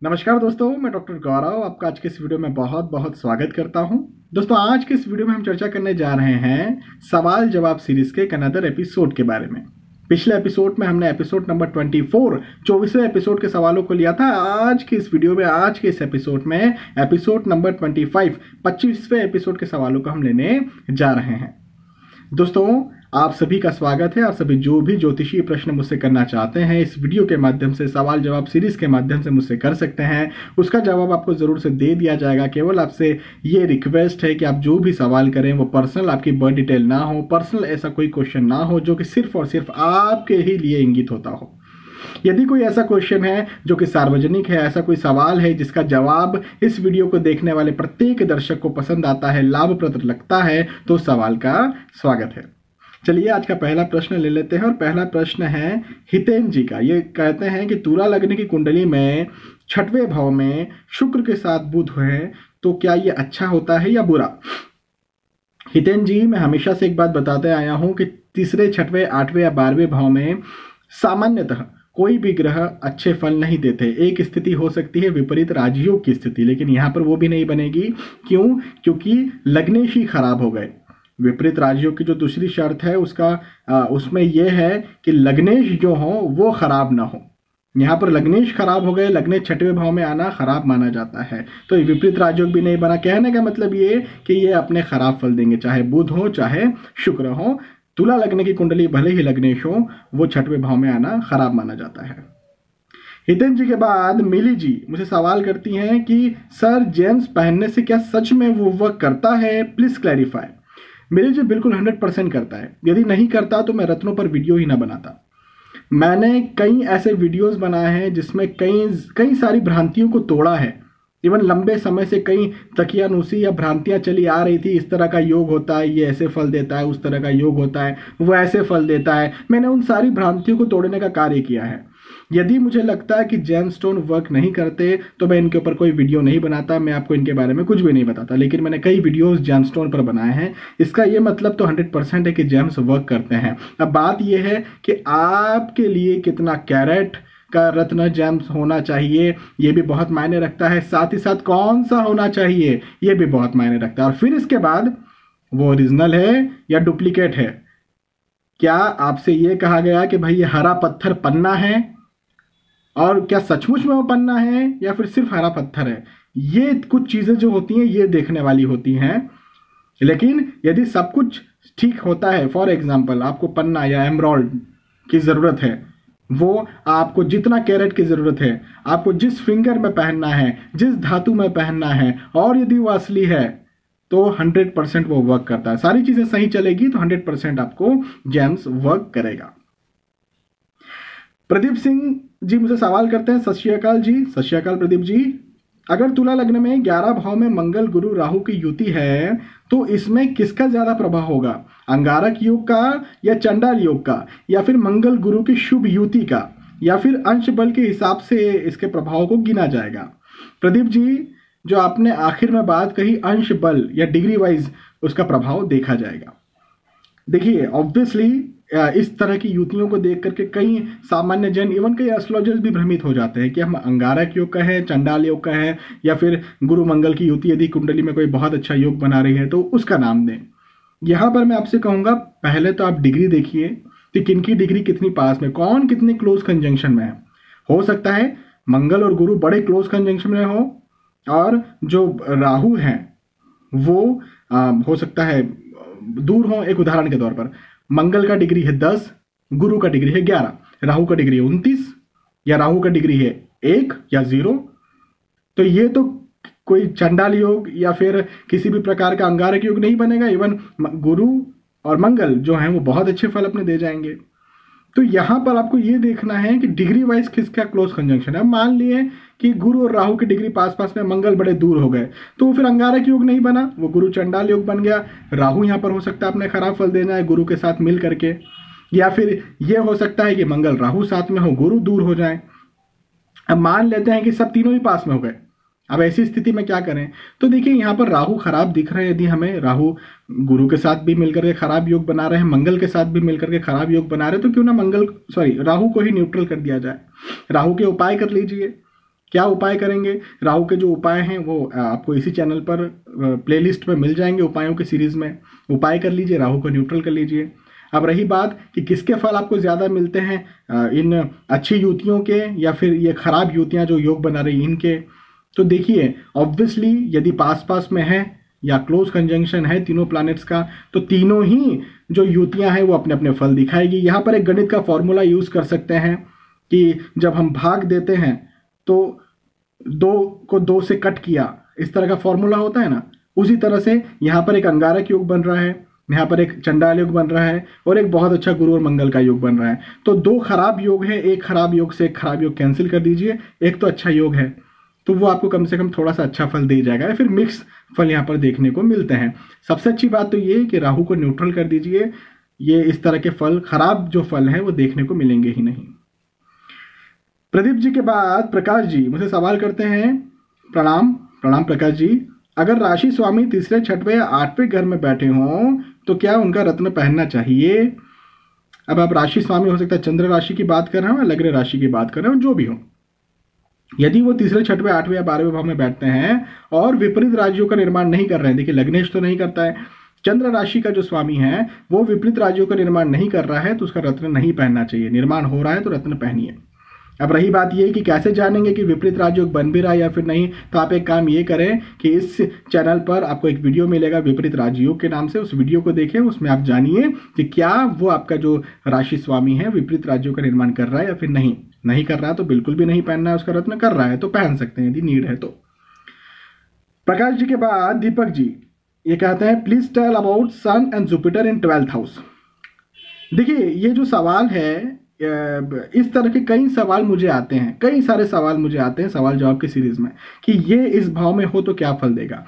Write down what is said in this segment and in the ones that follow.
नमस्कार दोस्तों, मैं डॉक्टर गौरव आपका आज के इस वीडियो में बहुत बहुत स्वागत करता हूं। दोस्तों, आज के इस वीडियो में हम चर्चा करने जा रहे हैं सवाल जवाब सीरीज के एक अनदर एपिसोड के बारे में। पिछले एपिसोड में हमने एपिसोड नंबर 24 24वें एपिसोड के सवालों को लिया था। आज के इस वीडियो में, आज के इस एपिसोड में एपिसोड नंबर 25 25वें एपिसोड के सवालों को हम लेने जा रहे हैं। दोस्तों, आप सभी का स्वागत है। आप सभी जो भी ज्योतिषीय प्रश्न मुझसे करना चाहते हैं इस वीडियो के माध्यम से, सवाल जवाब सीरीज के माध्यम से मुझसे कर सकते हैं। उसका जवाब आपको जरूर से दे दिया जाएगा। केवल आपसे ये रिक्वेस्ट है कि आप जो भी सवाल करें वो पर्सनल, आपकी बर्थ डिटेल ना हो, पर्सनल ऐसा कोई क्वेश्चन ना हो जो कि सिर्फ और सिर्फ आपके ही लिए इंगित होता हो। यदि कोई ऐसा क्वेश्चन है जो कि सार्वजनिक है, ऐसा कोई सवाल है जिसका जवाब इस वीडियो को देखने वाले प्रत्येक दर्शक को पसंद आता है, लाभप्रद लगता है, तो उस सवाल का स्वागत है। चलिए आज का पहला प्रश्न ले लेते हैं। और पहला प्रश्न है हितेन जी का। ये कहते हैं कि तुला लग्न की कुंडली में 6वें भाव में शुक्र के साथ बुध है तो क्या ये अच्छा होता है या बुरा? हितेन जी, मैं हमेशा से एक बात बताते आया हूं कि तीसरे, 6वें, 8वें या 12वें भाव में सामान्यतः कोई भी ग्रह अच्छे फल नहीं देते। एक स्थिति हो सकती है विपरीत राजयोग की स्थिति, लेकिन यहां पर वो भी नहीं बनेगी। क्यों? क्योंकि लग्नेश ही खराब हो गए। विपरीत राजयोग की जो दूसरी शर्त है उसमें यह है कि लग्नेश जो हो वो खराब ना हो। यहाँ पर लग्नेश खराब हो गए, लग्नेश 6वें भाव में आना खराब माना जाता है, तो ये विपरीत राजयोग भी नहीं बना। कहने का मतलब ये कि ये अपने खराब फल देंगे, चाहे बुध हो चाहे शुक्र हो। तुला लग्न की कुंडली भले ही लग्नेश हो, वो 6वें भाव में आना खराब माना जाता है। हितेन जी के बाद मिली जी मुझे सवाल करती हैं कि सर, जेम्स पहनने से क्या सच में वो वर्क करता है? Please clarify. मेरे जो बिल्कुल 100% करता है। यदि नहीं करता तो मैं रत्नों पर वीडियो ही ना बनाता। मैंने कई ऐसे वीडियोस बनाए हैं जिसमें कई सारी भ्रांतियों को तोड़ा है। इवन लंबे समय से कई तकियानुसी या भ्रांतियां चली आ रही थी। इस तरह का योग होता है, ये ऐसे फल देता है, उस तरह का योग होता है, वो ऐसे फल देता है। मैंने उन सारी भ्रांतियों को तोड़ने का कार्य किया है। यदि मुझे लगता है कि जेमस्टोन वर्क नहीं करते तो मैं इनके ऊपर कोई वीडियो नहीं बनाता, मैं आपको इनके बारे में कुछ भी नहीं बताता। लेकिन मैंने कई वीडियोस जेमस्टोन पर बनाए हैं। इसका ये मतलब तो 100% है कि जेम्स वर्क करते हैं। अब बात यह है कि आपके लिए कितना कैरेट का रत्न जेम्स होना चाहिए, ये भी बहुत मायने रखता है। साथ ही साथ कौन सा होना चाहिए, ये भी बहुत मायने रखता है। और फिर इसके बाद वो ओरिजिनल है या डुप्लीकेट है। क्या आपसे ये कहा गया कि भाई ये हरा पत्थर पन्ना है, और क्या सचमुच में वो पन्ना है या फिर सिर्फ हरा पत्थर है? ये कुछ चीजें जो होती हैं ये देखने वाली होती हैं। लेकिन यदि सब कुछ ठीक होता है, फॉर एग्जाम्पल आपको पन्ना या एमराल्ड की जरूरत है, वो आपको जितना कैरेट की जरूरत है, आपको जिस फिंगर में पहनना है, जिस धातु में पहनना है, और यदि वो असली है तो 100% वो वर्क करता है। सारी चीजें सही चलेगी तो 100% आपको जेम्स वर्क करेगा। प्रदीप सिंह जी मुझे सवाल करते हैं। सत श्री अकाल जी। सत श्री अकाल प्रदीप जी। अगर तुला लग्न में 11 भाव में मंगल गुरु राहु की युति है तो इसमें किसका ज्यादा प्रभाव होगा? अंगारक योग का या चंडाल योग का, या फिर मंगल गुरु की शुभ युति का, या फिर अंश बल के हिसाब से इसके प्रभाव को गिना जाएगा? प्रदीप जी, जो आपने आखिर में बात कही, अंश बल या डिग्री वाइज उसका प्रभाव देखा जाएगा। देखिए, ऑब्वियसली इस तरह की युतियों को देख करके कई सामान्य जन, इवन कई एस्ट्रोलॉजर्स भी भ्रमित हो जाते हैं कि हम अंगारक योग का है, चंडाल योग का है, या फिर गुरु मंगल की युति यदि कुंडली में कोई बहुत अच्छा योग बना रही है तो उसका नाम दें। यहां पर मैं आपसे कहूंगा, पहले तो आप डिग्री देखिए कि किनकी डिग्री कितनी पास में, कौन कितने क्लोज कंजंक्शन में है। हो सकता है मंगल और गुरु बड़े क्लोज कंजंक्शन में हो, और जो राहु हैं वो हो सकता है दूर हो। एक उदाहरण के तौर पर, मंगल का डिग्री है 10, गुरु का डिग्री है 11, राहु का डिग्री है 29, या राहु का डिग्री है 1 या 0, तो ये तो कोई चंडाल योग या फिर किसी भी प्रकार का अंगारक योग नहीं बनेगा। इवन गुरु और मंगल जो हैं वो बहुत अच्छे फल अपने दे जाएंगे। तो यहां पर आपको ये देखना है कि डिग्री वाइज किसका क्लोज कंजंक्शन है। मान लिए कि गुरु और राहु की डिग्री पास पास में, मंगल बड़े दूर हो गए, तो फिर अंगारक योग नहीं बना, वो गुरु चंडाल योग बन गया। राहु यहां पर हो सकता है अपने खराब फल देना है गुरु के साथ मिल करके, या फिर ये हो सकता है कि मंगल राहु साथ में हो, गुरु दूर हो जाए। अब मान लेते हैं कि सब तीनों ही पास में हो गए। अब ऐसी स्थिति में क्या करें? तो देखिए, यहाँ पर राहु खराब दिख रहे हैं। यदि हमें राहु गुरु के साथ भी मिलकर के खराब योग बना रहे हैं, मंगल के साथ भी मिलकर के खराब योग बना रहे हैं, तो क्यों ना राहु को ही न्यूट्रल कर दिया जाए। राहु के उपाय कर लीजिए। क्या उपाय करेंगे? राहु के जो उपाय हैं वो आपको इसी चैनल पर प्लेलिस्ट में मिल जाएंगे, उपायों की सीरीज में। उपाय कर लीजिए, राहु को न्यूट्रल कर लीजिए। अब रही बात कि किसके फल आपको ज़्यादा मिलते हैं, इन अच्छी युतियों के या फिर ये खराब युतियाँ जो योग बना रही इनके, तो देखिए ऑब्वियसली यदि पास पास में है या क्लोज कंजंक्शन है तीनों प्लैनेट्स का, तो तीनों ही जो युतियाँ हैं वो अपने अपने फल दिखाएगी। यहाँ पर एक गणित का फॉर्मूला यूज़ कर सकते हैं कि जब हम भाग देते हैं तो 2 को 2 से कट किया, इस तरह का फॉर्मूला होता है ना, उसी तरह से यहाँ पर एक अंगारक योग बन रहा है, यहाँ पर एक चंडाल योग बन रहा है और एक बहुत अच्छा गुरु और मंगल का योग बन रहा है। तो 2 खराब योग है, एक खराब योग से एक खराब योग कैंसिल कर दीजिए, एक तो अच्छा योग है, तो वो आपको कम से कम थोड़ा सा अच्छा फल दे जाएगा, या फिर मिक्स फल यहाँ पर देखने को मिलते हैं। सबसे अच्छी बात तो ये कि राहु को न्यूट्रल कर दीजिए, ये इस तरह के फल, खराब जो फल हैं वो देखने को मिलेंगे ही नहीं। प्रदीप जी के बाद प्रकाश जी मुझे सवाल करते हैं, प्रणाम प्रणाम प्रकाश जी, अगर राशि स्वामी तीसरे, छठवें या 8वें घर में बैठे हों तो क्या उनका रत्न पहनना चाहिए? अब आप राशि स्वामी, हो सकता है चंद्र राशि की बात कर रहे हो या लग्न राशि की बात कर रहे हो, जो भी हो, यदि वो तीसरे, छठवें, 8वें या 12वें भाव में बैठते हैं और विपरीत राज्यों का निर्माण नहीं कर रहे हैं, देखिए लग्नेश तो नहीं करता है, चंद्र राशि का जो स्वामी है वो विपरीत राज्यों का निर्माण नहीं कर रहा है, तो उसका रत्न नहीं पहनना चाहिए। निर्माण हो रहा है तो रत्न पहनिए। अब रही बात ये कि कैसे जानेंगे कि विपरीत राजयोग बन भी रहा है या फिर नहीं, तो आप एक काम ये करें कि इस चैनल पर आपको एक वीडियो मिलेगा विपरीत राजयोग के नाम से, उस वीडियो को देखें, उसमें आप जानिए कि क्या वो आपका जो राशि स्वामी है विपरीत राज्यों का निर्माण कर रहा है या फिर नहीं। नहीं कर रहा है तो बिल्कुल भी नहीं पहनना है उसका रत्न, कर रहा है तो पहन सकते हैं यदि नीड है तो। प्रकाश जी के बाद दीपक जी ये कहते हैं, please tell about sun and Jupiter in 12th house. देखिए ये जो सवाल है, इस तरह के कई सवाल मुझे आते हैं, कई सारे सवाल मुझे आते हैं सवाल जवाब की सीरीज में कि ये इस भाव में हो तो क्या फल देगा।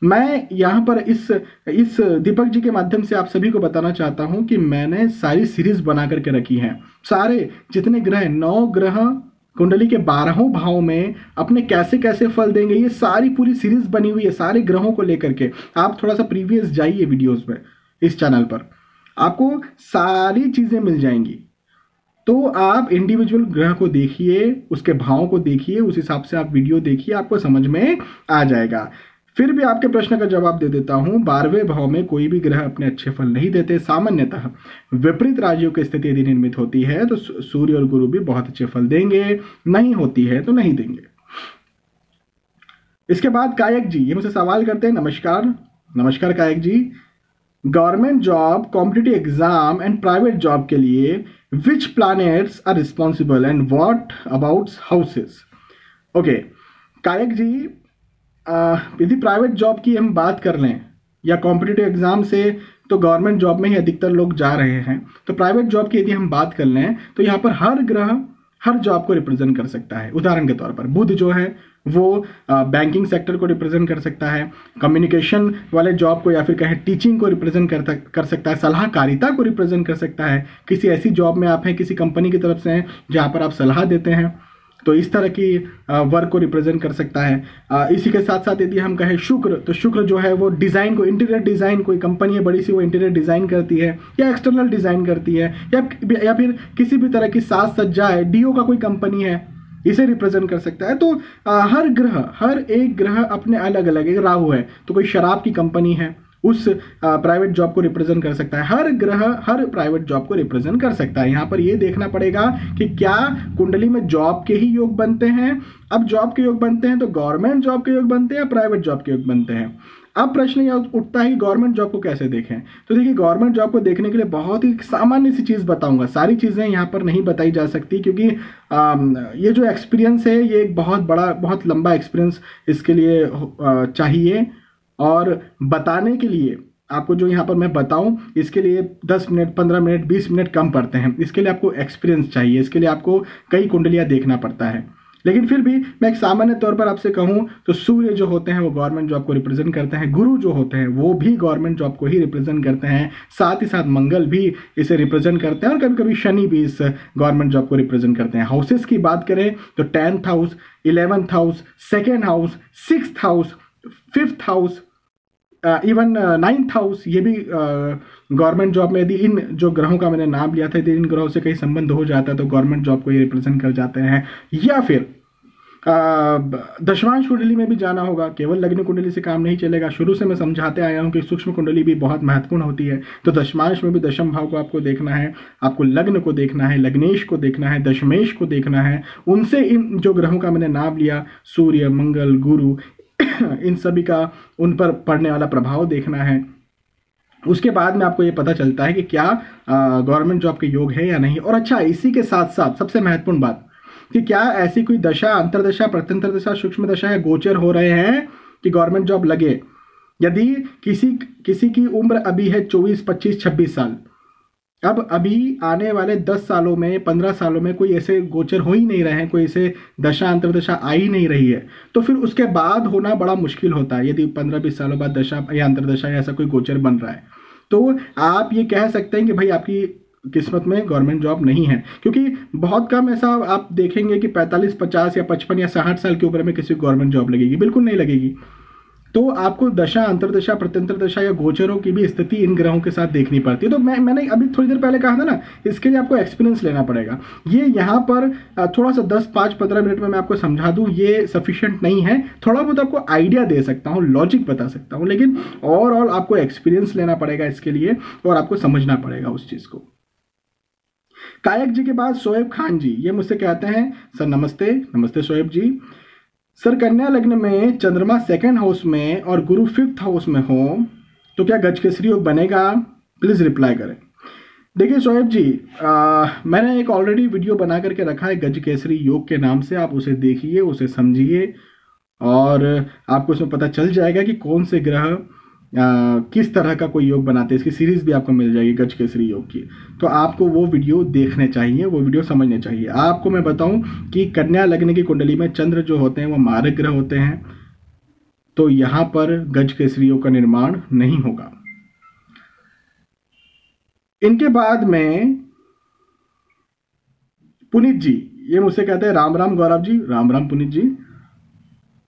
मैं यहाँ पर इस दीपक जी के माध्यम से आप सभी को बताना चाहता हूँ कि मैंने सारी सीरीज बना करके रखी है। सारे जितने ग्रह, 9 ग्रह कुंडली के 12 भाव में अपने कैसे कैसे फल देंगे, ये सारी पूरी सीरीज बनी हुई है सारे ग्रहों को लेकर के। आप थोड़ा सा प्रीवियस जाइए वीडियोस में, इस चैनल पर आपको सारी चीजें मिल जाएंगी। तो आप इंडिविजुअल ग्रह को देखिए, उसके भाव को देखिए, उस हिसाब से आप वीडियो देखिए, आपको समझ में आ जाएगा। फिर भी आपके प्रश्न का जवाब दे देता हूं, 12वें भाव में कोई भी ग्रह अपने अच्छे फल नहीं देते। सामान्यतः विपरीत राशियों की स्थिति यदि निर्मित होती है तो सूर्य और गुरु भी बहुत अच्छे फल देंगे, नहीं होती है तो नहीं देंगे। इसके बाद कायक जी ये मुझसे सवाल करते हैं, नमस्कार नमस्कार Kayak ji, government job, competitive exam and private job के लिए which planets are responsible and what about houses? Okay Kayak ji, यदि प्राइवेट जॉब की हम बात कर लें या कॉम्पिटिटिव एग्जाम से, तो गवर्नमेंट जॉब में ही अधिकतर लोग जा रहे हैं। तो प्राइवेट जॉब की यदि हम बात कर लें तो यहाँ पर हर ग्रह हर जॉब को रिप्रेजेंट कर सकता है। उदाहरण के तौर पर बुध जो है वो बैंकिंग सेक्टर को रिप्रेजेंट कर सकता है, कम्युनिकेशन वाले जॉब को या फिर कहें टीचिंग को रिप्रेजेंट कर सकता है, सलाहकारिता को रिप्रेजेंट कर सकता है। किसी ऐसी जॉब में आप हैं, किसी कंपनी की तरफ से हैं जहाँ पर आप सलाह देते हैं, तो इस तरह की वर्क को रिप्रेजेंट कर सकता है। इसी के साथ साथ यदि हम कहें शुक्र, तो शुक्र जो है वो डिज़ाइन को, इंटीरियर डिज़ाइन, कोई कंपनी है बड़ी सी वो इंटीरियर डिज़ाइन करती है या एक्सटर्नल डिज़ाइन करती है, या फिर किसी भी तरह की साज सज्जा है, डीओ का कोई कंपनी है, इसे रिप्रेजेंट कर सकता है। तो हर ग्रह, हर एक ग्रह अपने अलग अलग, एक राहु है तो कोई शराब की कंपनी है, उस प्राइवेट जॉब को रिप्रेजेंट कर सकता है। हर ग्रह हर प्राइवेट जॉब को रिप्रेजेंट कर सकता है। यहाँ पर ये देखना पड़ेगा कि क्या कुंडली में जॉब के ही योग बनते हैं। अब जॉब के योग बनते हैं तो गवर्नमेंट जॉब के योग बनते हैं या प्राइवेट जॉब के योग बनते हैं। अब प्रश्न यह उठता है कि गवर्नमेंट जॉब को कैसे देखें। तो देखिए गवर्नमेंट जॉब को देखने के लिए बहुत ही सामान्य सी चीज़ बताऊंगा, सारी चीज़ें यहाँ पर नहीं बताई जा सकती क्योंकि ये जो एक्सपीरियंस है ये एक बहुत बड़ा, बहुत लंबा एक्सपीरियंस इसके लिए चाहिए। और बताने के लिए आपको जो यहाँ पर मैं बताऊं, इसके लिए 10 मिनट, 15 मिनट, 20 मिनट कम पड़ते हैं। इसके लिए आपको एक्सपीरियंस चाहिए, इसके लिए आपको कई कुंडलियाँ देखना पड़ता है। लेकिन फिर भी मैं एक सामान्य तौर पर आपसे कहूं तो सूर्य जो होते हैं वो गवर्नमेंट जॉब को रिप्रेजेंट करते हैं, गुरु जो होते हैं वो भी गवर्नमेंट जॉब को ही रिप्रेजेंट करते हैं, साथ ही साथ मंगल भी इसे रिप्रेजेंट करते हैं और कभी कभी शनि भी इस गवर्नमेंट जॉब को रिप्रेजेंट करते हैं। हाउसेस की बात करें तो 10th house, 11th house, 2nd house, 6th house, 5th house, even 9th house, ये भी गवर्नमेंट जॉब में, यदि इन जो ग्रहों का मैंने नाम लिया था, यदि इन ग्रहों से कहीं संबंध हो जाता है तो गवर्नमेंट जॉब को ये रिप्रेजेंट कर जाते हैं। या फिर दशमांश कुंडली में भी जाना होगा, केवल लग्न कुंडली से काम नहीं चलेगा। शुरू से मैं समझाते आया हूं कि सूक्ष्म कुंडली भी बहुत महत्वपूर्ण होती है। तो दशमांश में भी दशम भाव को आपको देखना है, आपको लग्न को देखना है, लग्नेश को देखना है, दशमेश को देखना है। उनसे इन जो ग्रहों का मैंने नाम लिया, सूर्य, मंगल, गुरु, इन सभी का उन पर पड़ने वाला प्रभाव देखना है। उसके बाद में आपको ये पता चलता है कि क्या गवर्नमेंट जॉब के योग है या नहीं। और अच्छा, इसी के साथ साथ सबसे महत्वपूर्ण बात कि क्या ऐसी कोई दशा, अंतरदशा, प्रत्यंतर दशा, सूक्ष्म दशा या गोचर हो रहे हैं कि गवर्नमेंट जॉब लगे। यदि किसी की उम्र अभी है 24, 25, 26 साल, अब अभी आने वाले 10 सालों में, 15 सालों में कोई ऐसे गोचर हो ही नहीं रहे हैं, कोई ऐसे दशा अंतरदशा आ ही नहीं रही है, तो फिर उसके बाद होना बड़ा मुश्किल होता है। यदि 15-20 सालों बाद दशा या अंतरदशा या ऐसा कोई गोचर बन रहा है, तो आप ये कह सकते हैं कि भाई आपकी किस्मत में गवर्नमेंट जॉब नहीं है। क्योंकि बहुत कम ऐसा आप देखेंगे कि 45, 50 या 55 या 60 साल की उम्र में किसी को गवर्नमेंट जॉब लगेगी, बिल्कुल नहीं लगेगी। तो आपको दशा, अंतरदशा, प्रत्यंतर दशा या गोचरों की भी स्थिति इन ग्रहों के साथ देखनी पड़ती है। तो मैंने अभी थोड़ी देर पहले कहा था ना, इसके लिए आपको एक्सपीरियंस लेना पड़ेगा। ये यहाँ पर थोड़ा सा 10, 5, 15 मिनट में मैं आपको समझा दूं, ये सफिशिएंट नहीं है। थोड़ा बहुत आपको आइडिया दे सकता हूँ, लॉजिक बता सकता हूँ, लेकिन ओवरऑल आपको एक्सपीरियंस लेना पड़ेगा इसके लिए, और आपको समझना पड़ेगा उस चीज को। कायक जी के बाद शोएब खान जी, ये मुझसे कहते हैं, सर नमस्ते। नमस्ते शोएब जी। सर, कन्या लग्न में चंद्रमा 2nd हाउस में और गुरु 5th हाउस में हो तो क्या गजकेसरी योग बनेगा? प्लीज रिप्लाई करें। देखिए शोएब जी, मैंने एक ऑलरेडी वीडियो बना करके रखा है गजकेसरी योग के नाम से, आप उसे देखिए, उसे समझिए, और आपको उसमें पता चल जाएगा कि कौन से ग्रह किस तरह का कोई योग बनाते हैं। इसकी सीरीज भी आपको मिल जाएगी गजकेसरी योग की। तो आपको वो वीडियो देखने चाहिए, वो वीडियो समझने चाहिए। आपको मैं बताऊं कि कन्या लग्न की कुंडली में चंद्र जो होते हैं वो मारक ग्रह होते हैं, तो यहां पर गजकेसरी योग का निर्माण नहीं होगा। इनके बाद में पुनीत जी, ये मुझसे कहते हैं, राम राम गौरव जी। राम राम पुनीत जी।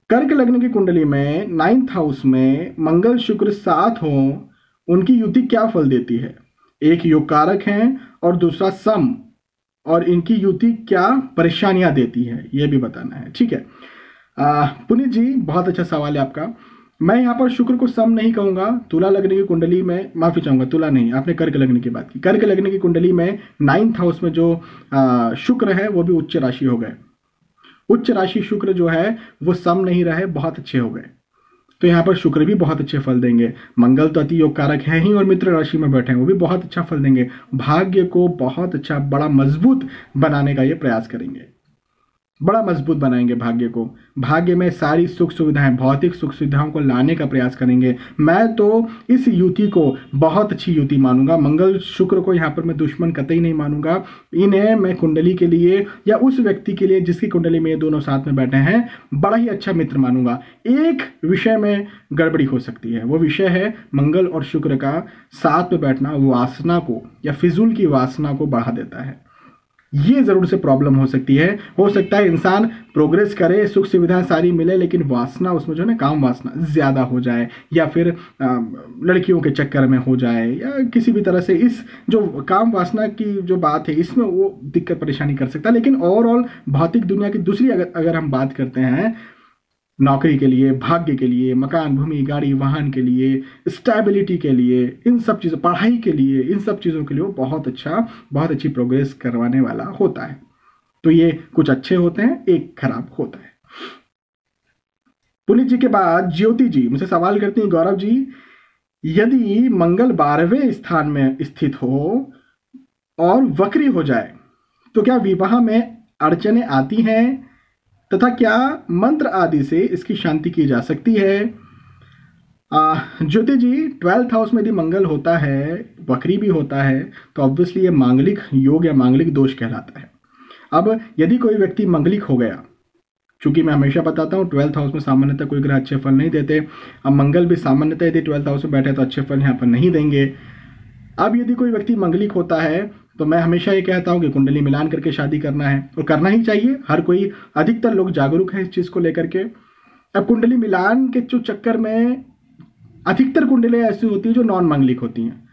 कर्क लग्न की कुंडली में 9th हाउस में मंगल शुक्र साथ हो, उनकी युति क्या फल देती है? एक योग कारक हैं और दूसरा सम, और इनकी युति क्या परेशानियां देती है, यह भी बताना है। ठीक है पुनीत जी, बहुत अच्छा सवाल है आपका। मैं यहाँ पर शुक्र को सम नहीं कहूंगा। तुला लग्न की कुंडली में, माफी चाहूंगा, तुला नहीं, आपने कर्क लग्न की बात की। कर्क लग्न की कुंडली में 9th हाउस में जो शुक्र है वो भी उच्च राशि हो गए। उच्च राशि शुक्र जो है वो सम नहीं रहे, बहुत अच्छे हो गए। तो यहाँ पर शुक्र भी बहुत अच्छे फल देंगे। मंगल तो अति योग कारक है ही, और मित्र राशि में बैठे हैं, वो भी बहुत अच्छा फल देंगे। भाग्य को बहुत अच्छा, बड़ा मजबूत बनाने का ये प्रयास करेंगे, बड़ा मजबूत बनाएंगे भाग्य को। भाग्य में सारी सुख सुविधाएं, भौतिक सुख सुविधाओं को लाने का प्रयास करेंगे। मैं तो इस युति को बहुत अच्छी युति मानूंगा। मंगल शुक्र को यहाँ पर मैं दुश्मन कतई नहीं मानूंगा। इन्हें मैं कुंडली के लिए या उस व्यक्ति के लिए जिसकी कुंडली में ये दोनों साथ में बैठे हैं, बड़ा ही अच्छा मित्र मानूंगा। एक विषय में गड़बड़ी हो सकती है, वो विषय है मंगल और शुक्र का साथ में बैठना वासना को, या फिजूल की वासना को बढ़ा देता है। ये जरूर से प्रॉब्लम हो सकती है। हो सकता है इंसान प्रोग्रेस करे, सुख सुविधाएं सारी मिले, लेकिन वासना उसमें जो है ना, काम वासना ज्यादा हो जाए, या फिर लड़कियों के चक्कर में हो जाए, या किसी भी तरह से इस जो काम वासना की जो बात है इसमें वो दिक्कत परेशानी कर सकता है। लेकिन ओवरऑल भौतिक दुनिया की दूसरी अगर हम बात करते हैं, नौकरी के लिए, भाग्य के लिए, मकान, भूमि, गाड़ी, वाहन के लिए, स्टेबिलिटी के लिए, इन सब चीज़ों, पढ़ाई के लिए, इन सब चीज़ों के लिए वो बहुत अच्छी प्रोग्रेस करवाने वाला होता है। तो ये कुछ अच्छे होते हैं, एक खराब होता है। पुनीत जी के बाद ज्योति जी मुझसे सवाल करती हैं, गौरव जी, यदि मंगल 12वें स्थान में स्थित हो और वक्री हो जाए तो क्या विवाह में अड़चने आती हैं, तथा क्या मंत्र आदि से इसकी शांति की जा सकती है? ज्योति जी, 12th हाउस में यदि मंगल होता है, वक्री भी होता है, तो ऑब्वियसली ये मांगलिक योग या मांगलिक दोष कहलाता है। अब यदि कोई व्यक्ति मंगलिक हो गया, चूंकि मैं हमेशा बताता हूँ 12th हाउस में सामान्यतः कोई ग्रह अच्छे फल नहीं देते। अब मंगल भी सामान्यतः यदि 12th हाउस में बैठे तो अच्छे फल यहाँ पर नहीं देंगे। अब यदि कोई व्यक्ति मंगलिक होता है तो मैं हमेशा ये कहता हूं कि कुंडली मिलान करके शादी करना है, और करना ही चाहिए। हर कोई, अधिकतर लोग जागरूक है इस चीज को लेकर के। अब कुंडली मिलान के जो चक्कर में अधिकतर कुंडलियां ऐसी होती है जो नॉन मांगलिक होती हैं।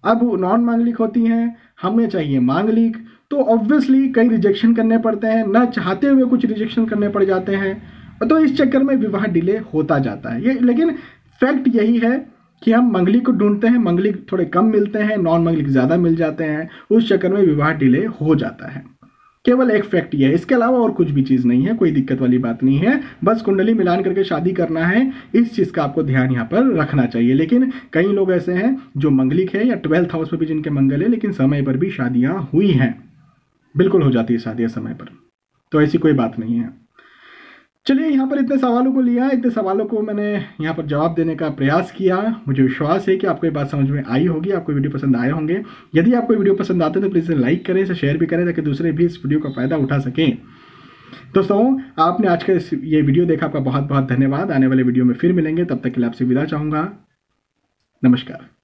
अब नॉन मांगलिक होती हैं, हमें चाहिए मांगलिक, तो ऑब्वियसली कई रिजेक्शन करने पड़ते हैं, ना चाहते हुए कुछ रिजेक्शन करने पड़ जाते हैं, तो इस चक्कर में विवाह डिले होता जाता है। ये लेकिन फैक्ट यही है कि हम मंगलिक को ढूंढते हैं, मंगलिक थोड़े कम मिलते हैं, नॉन मंगलिक ज़्यादा मिल जाते हैं, उस चक्कर में विवाह डिले हो जाता है। केवल एक फैक्ट ये है, इसके अलावा और कुछ भी चीज़ नहीं है, कोई दिक्कत वाली बात नहीं है। बस कुंडली मिलान करके शादी करना है, इस चीज़ का आपको ध्यान यहाँ पर रखना चाहिए। लेकिन कई लोग ऐसे हैं जो मंगलिक है या 12th हाउस में भी जिनके मंगल है, लेकिन समय पर भी शादियाँ हुई हैं, बिल्कुल हो जाती है शादियाँ समय पर, तो ऐसी कोई बात नहीं है। चलिए, यहाँ पर इतने सवालों को लिया, इतने सवालों को मैंने यहाँ पर जवाब देने का प्रयास किया। मुझे विश्वास है कि आपको ये बात समझ में आई होगी, आपको वीडियो पसंद आए होंगे। यदि आपको वीडियो पसंद आते हैं तो प्लीज़ इसे लाइक करें, इसे शेयर भी करें, ताकि दूसरे भी इस वीडियो का फ़ायदा उठा सकें। दोस्तों, आपने आज का ये वीडियो देखा, आपका बहुत बहुत धन्यवाद। आने वाले वीडियो में फिर मिलेंगे, तब तक के लिए आपसे विदा चाहूँगा। नमस्कार।